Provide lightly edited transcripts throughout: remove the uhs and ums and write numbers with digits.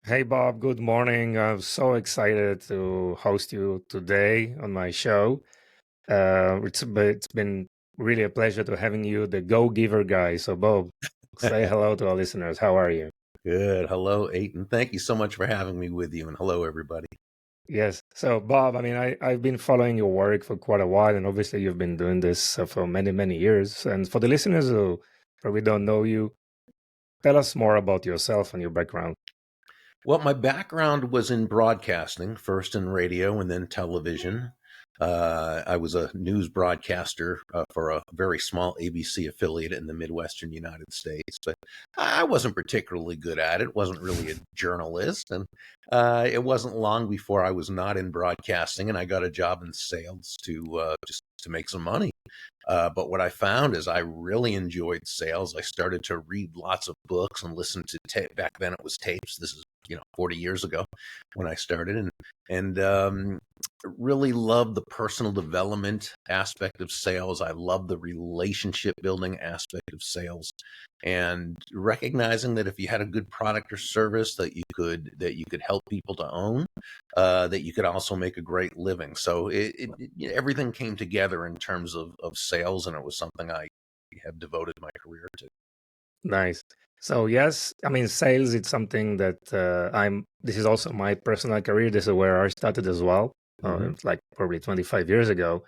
Hey Bob, good morning. I'm so excited to host you today on my show. It's been really a pleasure to having you, the go-giver guy. So Bob, say hello to our listeners. How are you? Good. Hello, Eitan. Thank you so much for having me with you, and hello, everybody. Yes. So Bob, I've been following your work for quite a while, and obviously you've been doing this for many, many years. And for the listeners who probably don't know you, tell us more about yourself and your background. Well, my background was in broadcasting, first in radio and then television. I was a news broadcaster for a very small ABC affiliate in the Midwestern United States, but I wasn't particularly good at it. Wasn't really a journalist, and it wasn't long before I was not in broadcasting, and I got a job in sales to just to make some money. But what I found is I really enjoyed sales. I started to read lots of books and listen to tape. Back then it was tapes. This is 40 years ago when I started, and really loved the personal development aspect of sales. I love the relationship building aspect of sales, and recognizing that if you had a good product or service that you could help people to own, that you could also make a great living. So everything came together in terms of sales, and it was something I have devoted my career to. Nice. So yes, sales. It's something that This is also my personal career. This is where I started as well. Hmm. It's like probably 25 years ago,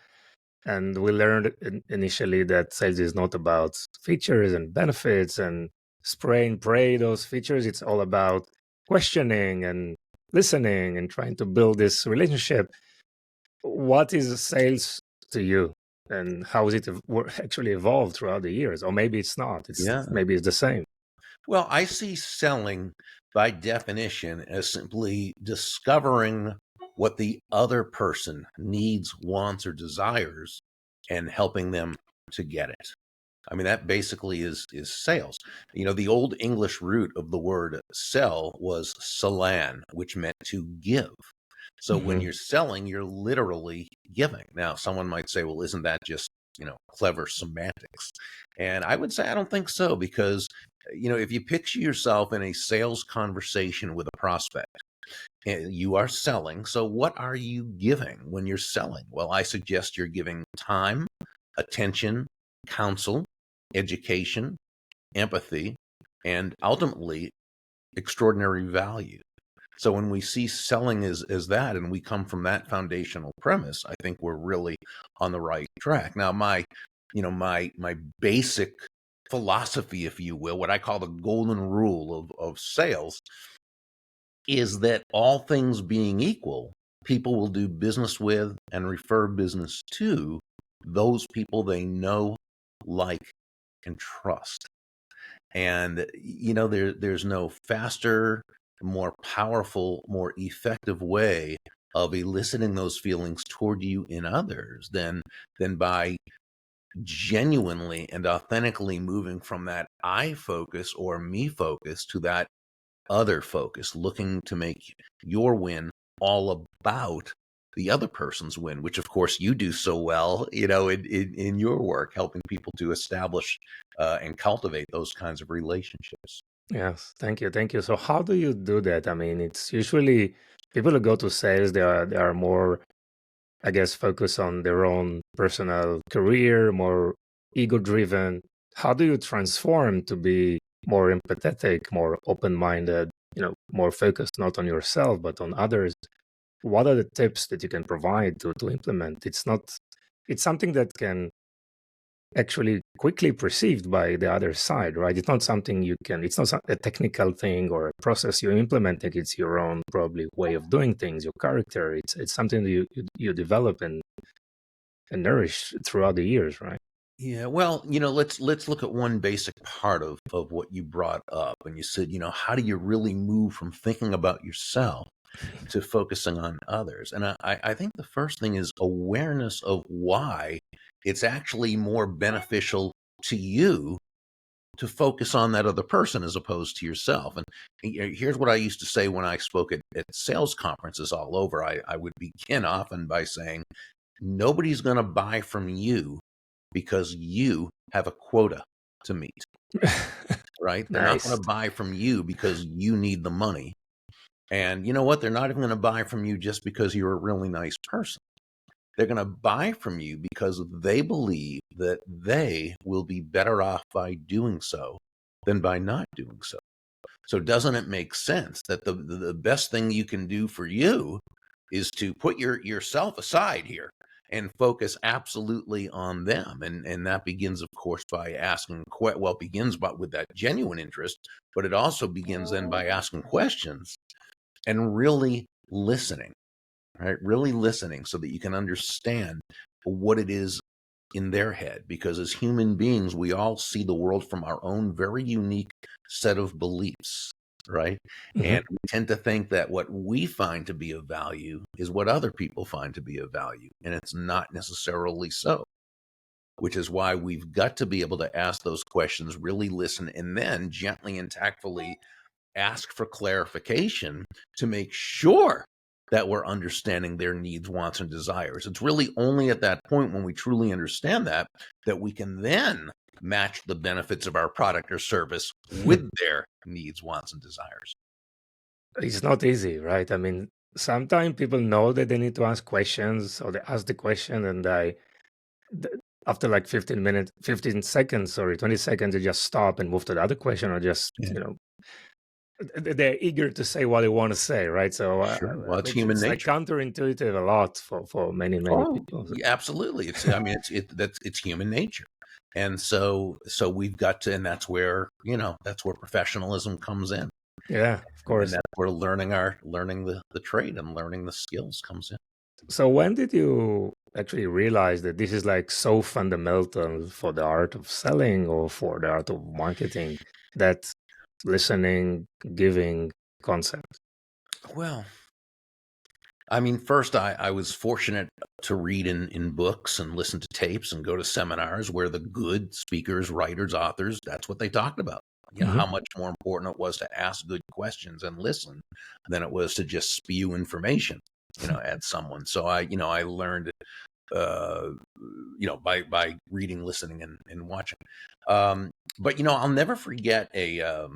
and we learned initially that sales is not about features and benefits and spray and pray those features. It's all about questioning and listening and trying to build this relationship. What is sales to you, and how is it actually evolved throughout the years? Or maybe it's not. Yeah. Maybe it's the same. Well, I see selling by definition as simply discovering what the other person needs, wants, or desires and helping them to get it. I mean, that basically is sales. The old English root of the word sell was salan, which meant to give. So when Hmm. you're selling, you're literally giving. Now, someone might say, well, isn't that just, clever semantics? And I would say I don't think so, because if you picture yourself in a sales conversation with a prospect, you are selling. So what are you giving when you're selling? Well, I suggest you're giving time, attention, counsel, education, empathy, and ultimately extraordinary value. So when we see selling as that, and we come from that foundational premise, I think we're really on the right track. Now, my basic philosophy, if you will, what I call the golden rule of sales, is that all things being equal, people will do business with and refer business to those people they know, like, and trust. And there's no faster, more powerful, more effective way of eliciting those feelings toward you in others than by genuinely and authentically moving from that I focus or me focus to that other focus, looking to make your win all about the other person's win, which of course you do so well, in your work, helping people to establish and cultivate those kinds of relationships. Yes, thank you, thank you. So, how do you do that? It's usually people who go to sales. They are more, I guess, focused on their own personal career, more ego driven. How do you transform to be more empathetic, more open minded? More focused not on yourself but on others. What are the tips that you can provide to implement? It's not. It's something that can actually quickly perceived by the other side, right? It's not something you can, it's not a technical thing or a process you're implementing. It's your own probably way of doing things, your character. It's something that you develop and nourish throughout the years, right? Yeah, well, let's look at one basic part of what you brought up. And you said, how do you really move from thinking about yourself to focusing on others? And I think the first thing is awareness of why it's actually more beneficial to you to focus on that other person as opposed to yourself. And here's what I used to say when I spoke at sales conferences all over. I would begin often by saying, nobody's going to buy from you because you have a quota to meet, right? They're not going Nice. to buy from you because you need the money. And you know what? They're not even going to buy from you just because you're a really nice person. They're going to buy from you because they believe that they will be better off by doing so than by not doing so. So doesn't it make sense that the best thing you can do for you is to put yourself aside here and focus absolutely on them? And that begins, of course, by asking well, it begins with that genuine interest, but it also begins then by asking questions and really listening, right? Really listening so that you can understand what it is in their head. Because as human beings, we all see the world from our own very unique set of beliefs, right? And Hmm. we tend to think that what we find to be of value is what other people find to be of value. And it's not necessarily so, which is why we've got to be able to ask those questions, really listen, and then gently and tactfully ask for clarification to make sure that we're understanding their needs, wants, and desires. It's really only at that point when we truly understand that that we can then match the benefits of our product or service with their needs, wants, and desires. It's not easy, right? I mean, sometimes people know that they need to ask questions, or they ask the question, and th- after like 15 minutes, 15 seconds, sorry, 20 seconds, they just stop and move to the other question, or just, Yeah, they're eager to say what they want to say, right? So, sure. Well, it's which human it's like nature. counterintuitive a lot for many, many Oh, people. So, yeah, absolutely. It's I mean it's human nature. And so we've got to, and that's where, that's where professionalism comes in. yeah, of And course. that's where learning the trade and learning the skills comes in. So when did you actually realize that this is like so fundamental for the art of selling or for the art of marketing, that listening, giving concept? Well, I mean, first, I was fortunate to read in books and listen to tapes and go to seminars where the good speakers, writers, authors, that's what they talked about. Hmm. How much more important it was to ask good questions and listen than it was to just spew information, at someone. So I learned, uh, by reading, listening, and watching. But I'll never forget a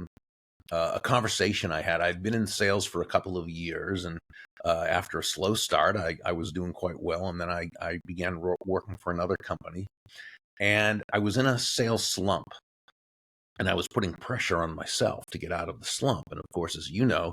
conversation I had. I'd been in sales for a couple of years, and after a slow start, I was doing quite well, and then I began working for another company, and I was in a sales slump, and I was putting pressure on myself to get out of the slump. And of course, as you know,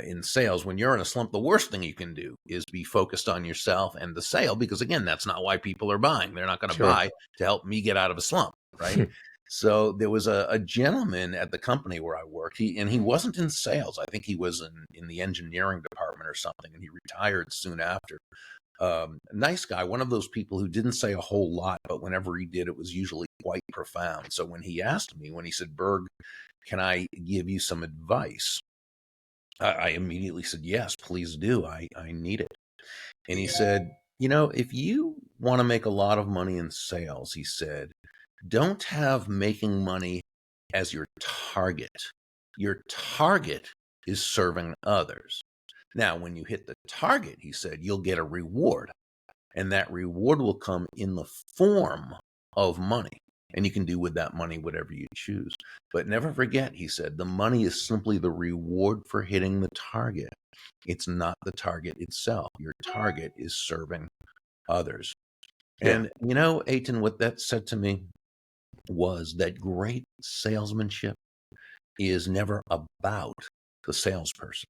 in sales, when you're in a slump, the worst thing you can do is be focused on yourself and the sale, because again, that's not why people are buying. They're not going to Sure. buy to help me get out of a slump, right? So there was a gentleman at the company where I worked. He wasn't in sales. I think he was in the engineering department or something, and he retired soon after. Nice guy, one of those people who didn't say a whole lot, but whenever he did, it was usually quite profound. So when he asked me, when he said, "Berg, can I give you some advice?" I immediately said, "Yes, please do. I need it." And he said, if you want to make a lot of money in sales, he said, don't have making money as your target. Your target is serving others. Now, when you hit the target, he said, you'll get a reward, and that reward will come in the form of money. And you can do with that money whatever you choose. But never forget, he said, the money is simply the reward for hitting the target. It's not the target itself. Your target is serving others. Yeah, And Eitan, what that said to me was that great salesmanship is never about the salesperson.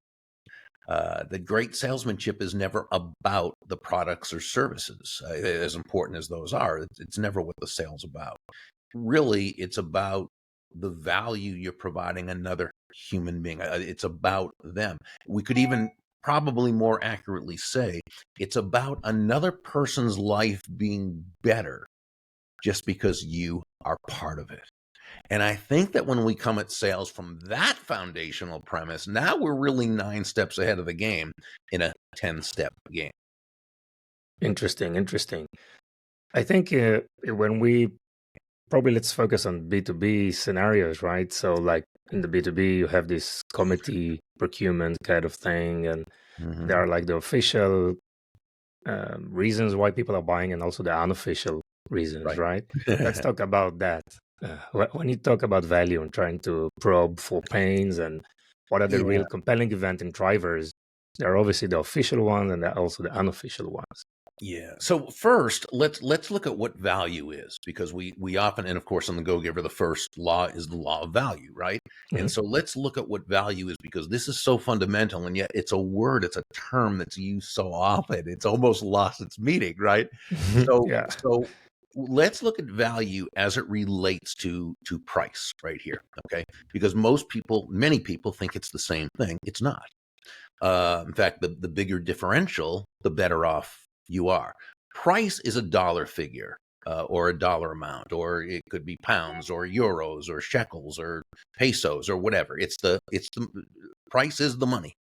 The great salesmanship is never about the products or services, as important as those are. It's never what the sale's about. Really, it's about the value you're providing another human being. It's about them. We could even probably more accurately say it's about another person's life being better just because you are part of it. And I think that when we come at sales from that foundational premise, now we're really 9 steps ahead of the game in a 10-step game. interesting, interesting. I think when we probably, let's focus on B2B scenarios, right? So, like in the B2B, you have this committee procurement kind of thing, and there Hmm. are like the official reasons why people are buying, and also the unofficial reasons, Right. right? Let's talk about that. When you talk about value and trying to probe for pains and What are the Yeah. real compelling event and drivers? There are obviously the official ones and there are also the unofficial ones. Yeah. So first, let's look at what value is, because we often, and of course on the Go Giver, the first law is the law of value, right? And Mhm. so let's look at what value is, because this is so fundamental, and yet it's a word, it's a term that's used so often, it's almost lost its meaning, right? So Yeah. so let's look at value as it relates to price right here, okay? Because many people think it's the same thing. It's not. In fact, the bigger differential, the better off you are. Price is a dollar figure, or a dollar amount, or it could be pounds or euros or shekels or pesos or whatever. It's the price is the money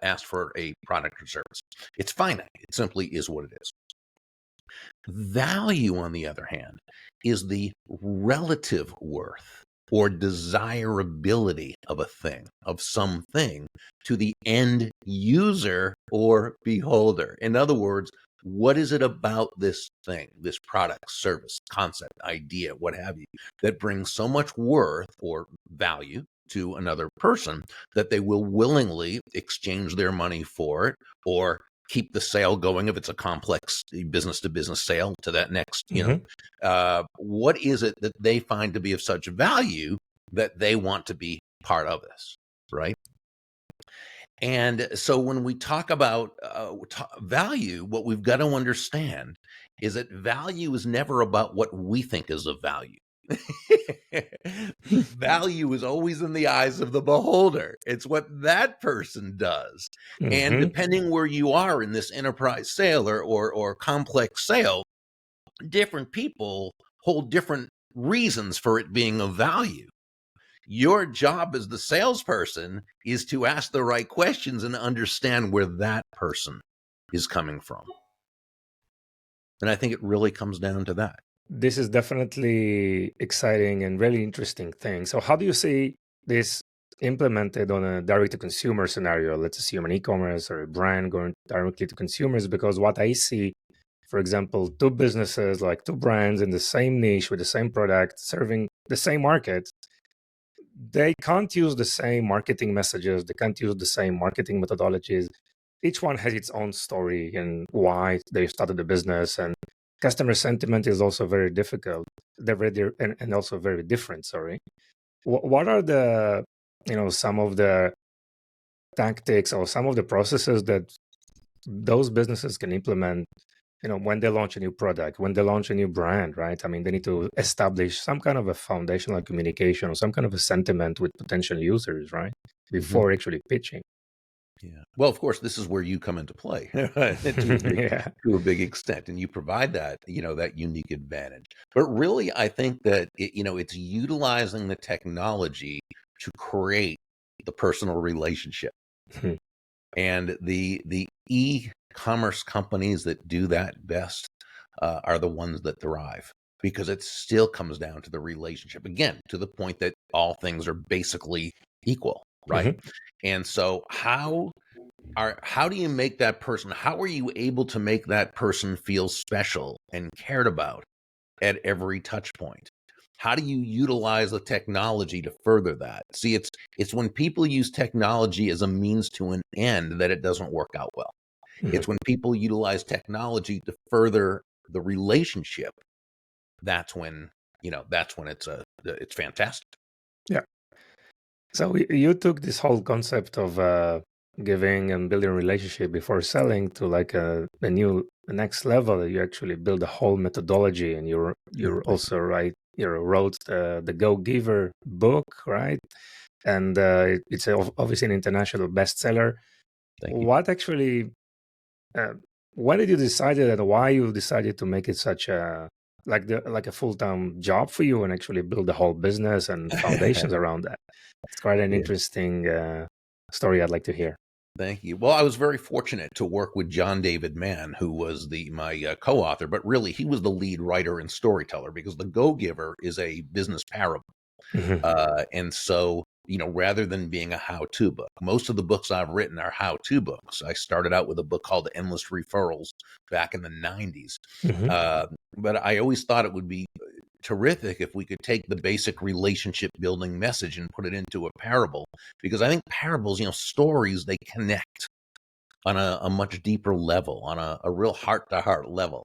asked for a product or service. It's finite. It simply is what it is. Value, on the other hand, is the relative worth or desirability of a thing, of something, to the end user or beholder. In other words, what is it about this thing, this product, service, concept, idea, what have you, that brings so much worth or value to another person that they will willingly exchange their money for it, or keep the sale going if it's a complex business to business sale to that next, Hmm. what is it that they find to be of such value that they want to be part of this, right? And so when we talk about value, what we've got to understand is that value is never about what we think is of value. Value is always in the eyes of the beholder. It's what that person does. And Hmm. depending where you are in this enterprise sale or complex sale, different people hold different reasons for it being of value. Your job as the salesperson is to ask the right questions and understand where that person is coming from. And I think it really comes down to that. This is definitely exciting and really interesting thing. So, how do you see this implemented on a direct to consumer scenario? Let's assume an e-commerce or a brand going directly to consumers. Because what I see, for example, two businesses, like two brands in the same niche with the same product serving the same market, they can't use the same marketing messages, they can't use the same marketing methodologies. Each one has its own story and why they started the business, and customer sentiment is also very difficult. They're very and also very different. Sorry, what are the some of the tactics or some of the processes that those businesses can implement, when they launch a new product, when they launch a new brand, right? I mean, they need to establish some kind of a foundational communication or some kind of a sentiment with potential users, right? Mhm. Before actually pitching. Yeah. Well, of course, this is where you come into play Yeah. to a big extent, and you provide that, that unique advantage. But really, I think that it's utilizing the technology to create the personal relationship. And the e-commerce companies that do that best are the ones that thrive, because it still comes down to the relationship. Again, to the point that all things are basically equal, right? Hmm. And so how do you make that person, how are you able to make that person feel special and cared about at every touch point? How do you utilize the technology to further that? See, it's when people use technology as a means to an end that it doesn't work out well. Hmm. It's when people utilize technology to further the relationship, that's when it's fantastic. Yeah. So you took this whole concept of giving and building a relationship before selling to like a new a next level. You actually build a whole methodology, and Yeah, you're thank also you. right. You wrote the Go Giver book, right? And it's obviously an international bestseller. Thank you. What actually? Uh, when did you decide and why you decided to make it such a like a full time job for you and actually build the whole business and foundations around that? It's quite an Yeah. interesting story I'd like to hear. Thank you. Well, I was very fortunate to work with John David Mann, who was my co-author, but really he was the lead writer and storyteller, because The Go Giver is a business parable. Mhm. And so, rather than being a how-to book, most of the books I've written are how-to books. I started out with a book called Endless Referrals back in the 90s. Mhm. Uh, but I always thought it would be terrific if we could take the basic relationship building message and put it into a parable, because I think parables, stories, they connect on a much deeper level, on a real heart to heart level.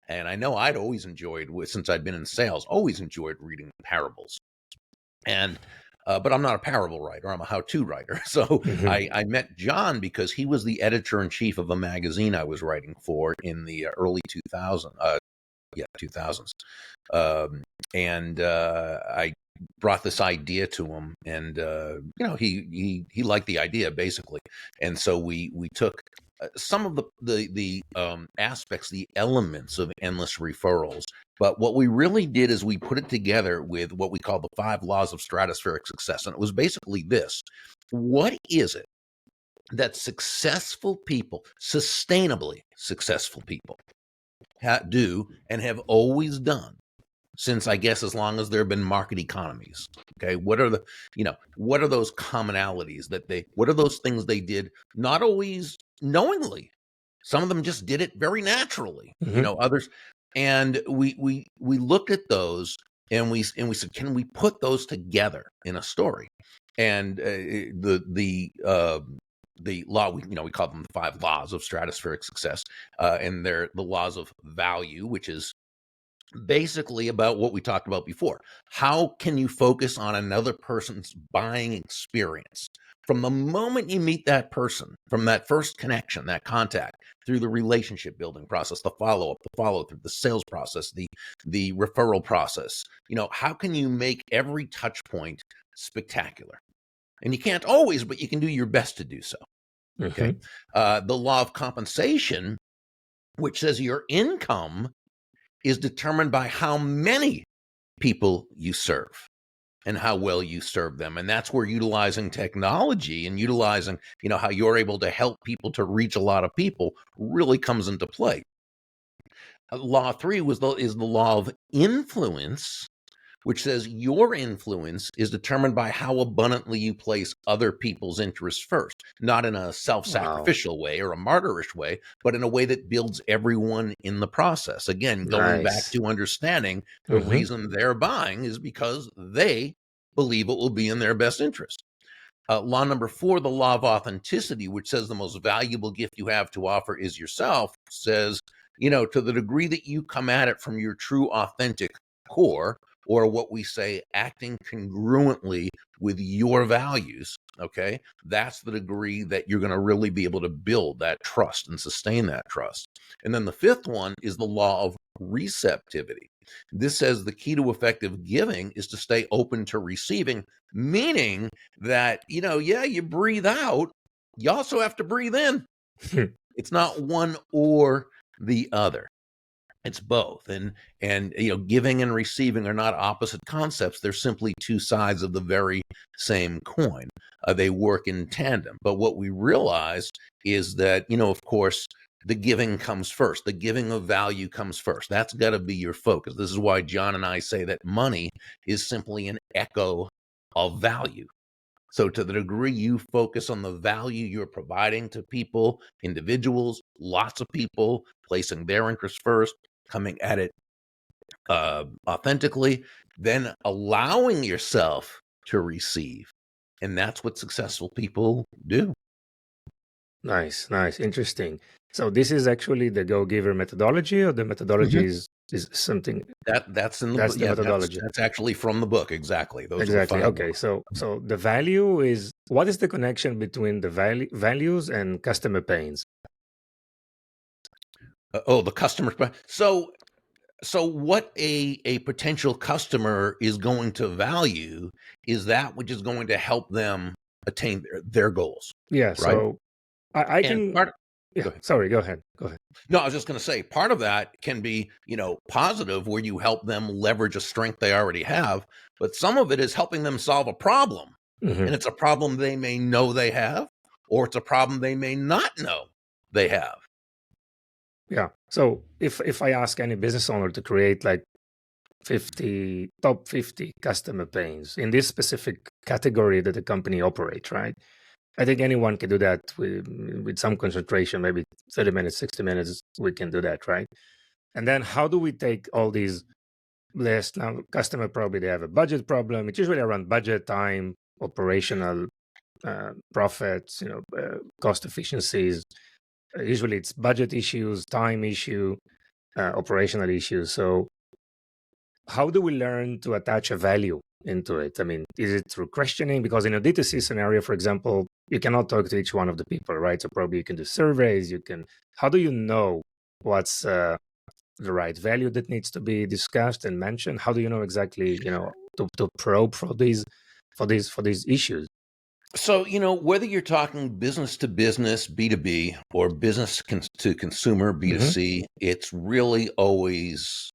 And I know I'd always enjoyed, since I'd been in sales, always enjoyed reading parables. And but I'm not a parable writer. I'm a how-to writer. So Hmm. I met John because he was the editor-in-chief of a magazine I was writing for in the early 2000s. Yeah, 2000s. And I brought this idea to him, and he liked the idea basically, and so we took some of the aspects, the elements of endless referrals. But what we really did is we put it together with what we call the 5 laws of stratospheric success, and it was basically this: what is it that successful people, sustainably successful people, do and have always done since, I guess, as long as there have been market economies? Okay, what are those commonalities what are those things they did, not always knowingly? Some of them just did it very naturally, Hmm. others. And we looked at those, and we said, can we put those together in a story? And the law, we call them the 5 laws of stratospheric success, and they're the laws of value, which is basically about what we talked about before. How can you focus on another person's buying experience from the moment you meet that person, from that first connection, that contact, through the relationship building process, the follow up, the follow through, the sales process, the referral process? How can you make every touch point spectacular? And you can't always, but you can do your best to do so. Okay. Hmm. The law of compensation, which says your income is determined by how many people you serve and how well you serve them. And that's where utilizing technology and utilizing, how you're able to help people to reach a lot of people really comes into play. Law 3 is the law of influence, which says your influence is determined by how abundantly you place other people's interests first, not in a Wow. self-sacrificial way or a martyrish way, but in a way that builds everyone in the process. Again, going back Nice. to understanding the Hmm. reason they're buying is because they believe it will be in their best interest. Law number 4, the law of authenticity, which says the most valuable gift you have to offer is yourself, says, to the degree that you come at it from your true, authentic core, or what we say, acting congruently with your values, okay, that's the degree that you're going to really be able to build that trust and sustain that trust. And then the 5th one is the law of receptivity. This says the key to effective giving is to stay open to receiving, meaning that, yeah, you breathe out, you also have to breathe in. It's not one or the other. It's both. And giving and receiving are not opposite concepts. They're simply 2 sides of the very same coin. They work in tandem. But what we realize is that, of course, the giving comes first. The giving of value comes first. That's got to be your focus. This is why John and I say that money is simply an echo of value. So, to the degree you focus on the value you're providing to people, individuals, lots of people, placing their interests first, coming at it authentically, then allowing yourself to receive. And that's what successful people do. Nice, nice, interesting. So this is actually the Go Giver methodology, or the methodology Mhm. is something That's in the that's book. the Yeah, methodology. that's actually from the book. Exactly. Those are the Exactly. 5 Okay. laws. So the value is, what is the connection between the values and customer pains? Oh, the customer. So what a potential customer is going to value is that which is going to help them attain their goals, Yeah. right? So I And can. part Yeah. Go ahead. Sorry. Go ahead. Go ahead. No, I was just going to say part of that can be, positive, where you help them leverage a strength they already have, but some of it is helping them solve a problem. Hmm. And it's a problem they may know they have, or it's a problem they may not know they have. Yeah. So if I ask any business owner to create like 50 top 50 customer pains in this specific category that the company operates, right? I think anyone can do that with some concentration, maybe 30 minutes, 60 minutes, we can do that, right? And then how do we take all these list. Now, customer probably they have a budget problem. It's usually around budget, time, operational profits, cost efficiencies. Usually, it's budget issues, time issue, operational issues. So, how do we learn to attach a value into it? I mean, is it through questioning? Because in a D2C scenario, for example, you cannot talk to each one of the people, right? So probably you can do surveys. You can. How do you know what's the right value that needs to be discussed and mentioned? How do you know exactly, to probe for these issues? So, whether you're talking business to business, B2B, or business to consumer, Hmm. B2C, it's really always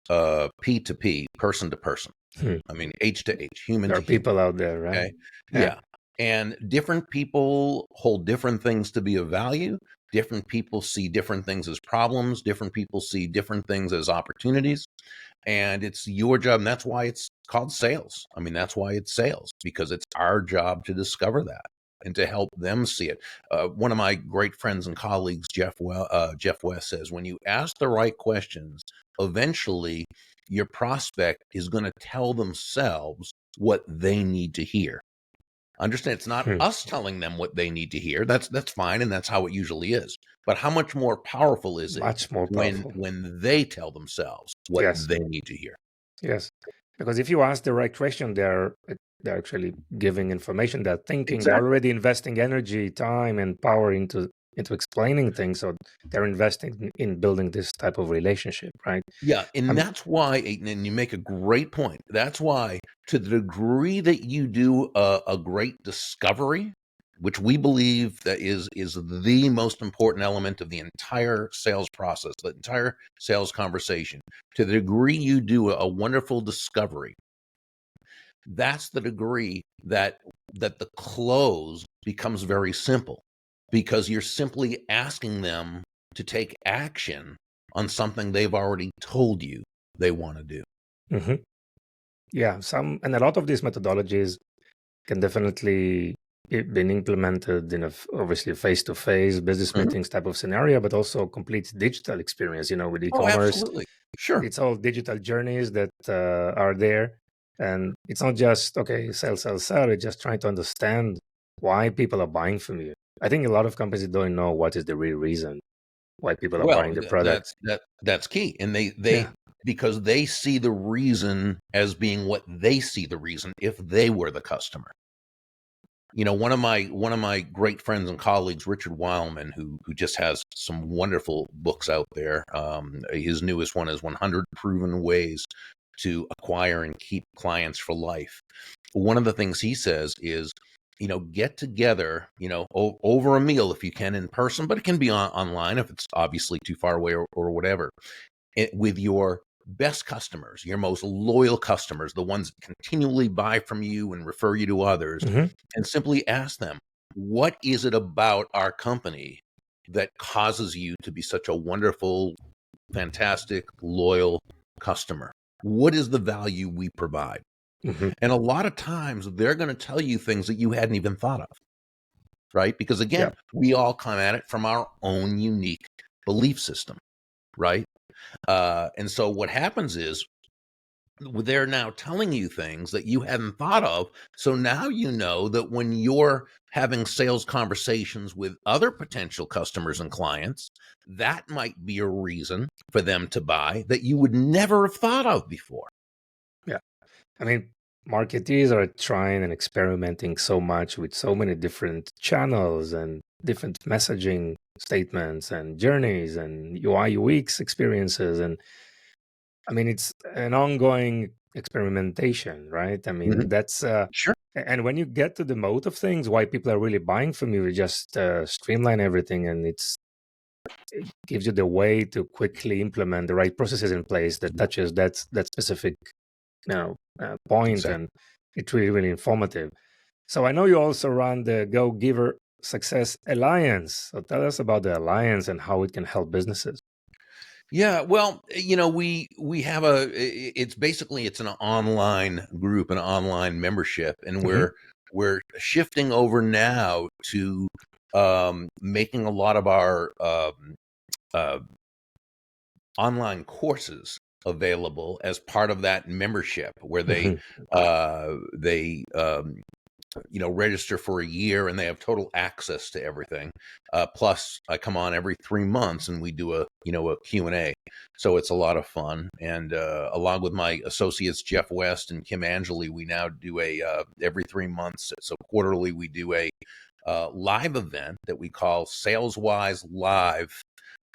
P2P, person to person. Hmm. I mean, H to H, human There to are human. people out there, right? Okay. Yeah. Yeah. And different people hold different things to be of value. Different people see different things as problems. Different people see different things as opportunities. And it's your job. And that's why it's called sales. I mean, that's why it's sales, because it's our job to discover that and to help them see it. One of my great friends and colleagues, Jeff West, says, when you ask the right questions, eventually your prospect is going to tell themselves what they need to hear. Understand, it's not Hmm. us telling them what they need to hear. That's fine, and that's how it usually is. But how much more powerful is it Much more when powerful. when they tell themselves what Yes. they need to hear? Yes. Because if you ask the right question, they're actually giving information, they're thinking, they're Exactly. already investing energy, time, and power into explaining things. So they're investing in building this type of relationship, right? Yeah, and Um, that's why, Aiton, and you make a great point. That's why, to the degree that you do a great discovery, which we believe that is the most important element of the entire sales process, the entire sales conversation, to the degree you do a wonderful discovery, that's the degree that the close becomes very simple, because you're simply asking them to take action on something they've already told you they want to do. mhm. Yeah, and a lot of these methodologies can definitely been implemented in obviously face-to-face business Mhm. meetings type of scenario, but also complete digital experience. With Oh, e-commerce, absolutely. Sure. it's all digital journeys that are there, and it's not just okay, sell, sell, sell. It's just trying to understand why people are buying from you. I think a lot of companies don't know what is the real reason why people are buying Well, the product. that's key, and Yeah. they because they see the reason as being what they see the reason if they were the customer. One of my great friends and colleagues, Richard Wildman, who just has some wonderful books out there. His newest one is 100 Proven Ways to Acquire and Keep Clients for Life. One of the things he says is, get together, over a meal if you can in person, but it can be online if it's obviously too far away or whatever, with your best customers, your most loyal customers, the ones that continually buy from you and refer you to others, Hmm. and simply ask them, what is it about our company that causes you to be such a wonderful, fantastic, loyal customer? What is the value we provide? Hmm. And a lot of times they're going to tell you things that you hadn't even thought of, right? Because Yeah. again, we all come at it from our own unique belief system, right? And so what happens is they're now telling you things that you hadn't thought of. So now you know that when you're having sales conversations with other potential customers and clients, that might be a reason for them to buy that you would never have thought of before. Yeah. I mean, marketeers are trying and experimenting so much with so many different channels and different messaging statements and journeys and UI UX experiences. And I mean, it's an ongoing experimentation, right? I mean, Mhm. that's Sure. and when you get to the mode of things, why people are really buying from you, you just streamline everything, and it gives you the way to quickly implement the right processes in place that touches that specific point, Exactly. and it's really really informative. So I know you also run the Go Giver Success Alliance. So tell us about the alliance and how it can help businesses. Yeah, well, we have it's an online group, an online membership, and Hmm. we're shifting over now to making a lot of our uh, online courses available as part of that membership, where Hmm. they register for a year and they have total access to everything. Plus, I come on every 3 months and we do a Q&A. So it's a lot of fun. And along with my associates, Jeff West and Kim Angeli, we now do every 3 months. So quarterly, we do a live event that we call SalesWise Live,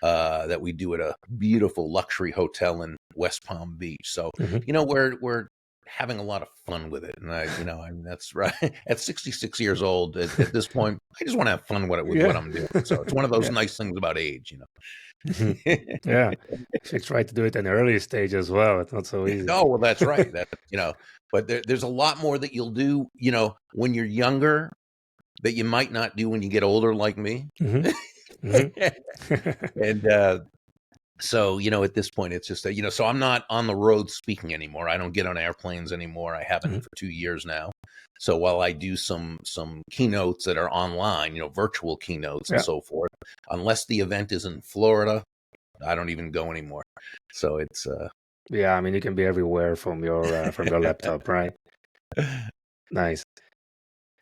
that we do at a beautiful luxury hotel in West Palm Beach. So, Hmm. we're having a lot of fun with it. And I mean, that's right. At 66 years old, at this point, I just want to have fun with what Yeah. I'm doing. So it's one of those Yeah. nice things about age. Hmm. Yeah. Should try to do it in an early stage as well. It's not so easy. Oh, well, that's right. But there's a lot more that you'll do, when you're younger that you might not do when you get older, like me. Hmm. Hmm. And so, at this point, it's just that, so I'm not on the road speaking anymore. I don't get on airplanes anymore. I haven't Hmm. for 2 years now. So while I do some keynotes that are online, virtual keynotes and Yeah. so forth, unless the event is in Florida, I don't even go anymore. So it's Yeah. I mean, you can be everywhere from your laptop, right? Nice.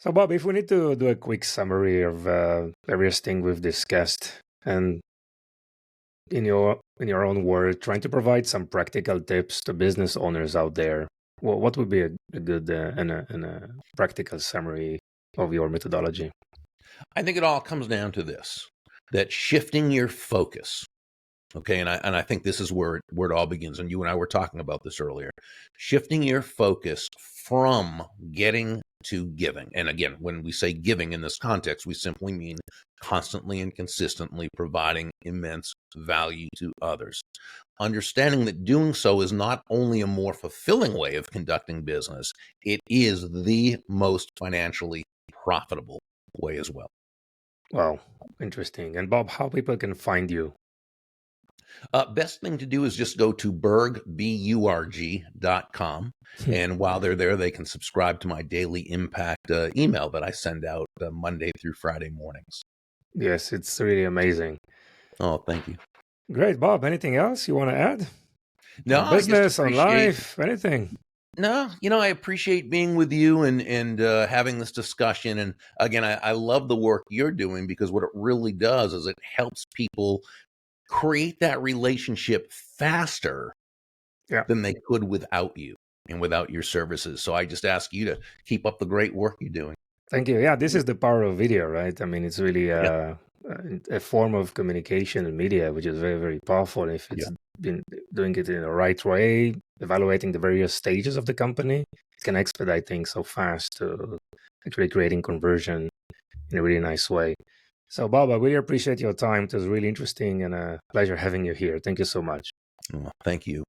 So, Bob, if we need to do a quick summary of various things we've discussed, and in your own word, trying to provide some practical tips to business owners out there, what would be a good and a practical summary of your methodology? I think it all comes down to this, that shifting your focus. Okay, and I think this is where it all begins. And you and I were talking about this earlier. Shifting your focus from getting to giving. And again, when we say giving in this context, we simply mean constantly and consistently providing immense value to others. Understanding that doing so is not only a more fulfilling way of conducting business, it is the most financially profitable way as well. Wow, interesting. And Bob, how people can find you? Best thing to do is just go to burg.com. And while they're there, they can subscribe to my daily impact email that I send out Monday through Friday mornings. Yes, it's really amazing. Oh, thank you. Great, Bob. Anything else you want to add No, on I just business, on appreciate. life, anything? No, I appreciate being with you and having this discussion. And again, I love the work you're doing, because what it really does is it helps people create that relationship faster Yeah. than they could without you and without your services. So I just ask you to keep up the great work you're doing. Thank you. Yeah, this is the power of video, right? I mean, it's really Yeah, a form of communication and media, which is very, very powerful. And if yeah, it's been doing it in the right way, evaluating the various stages of the company, it can expedite things so fast to actually creating conversion in a really nice way. So, Bob, I really appreciate your time. It was really interesting and a pleasure having you here. Thank you so much. well, thank you.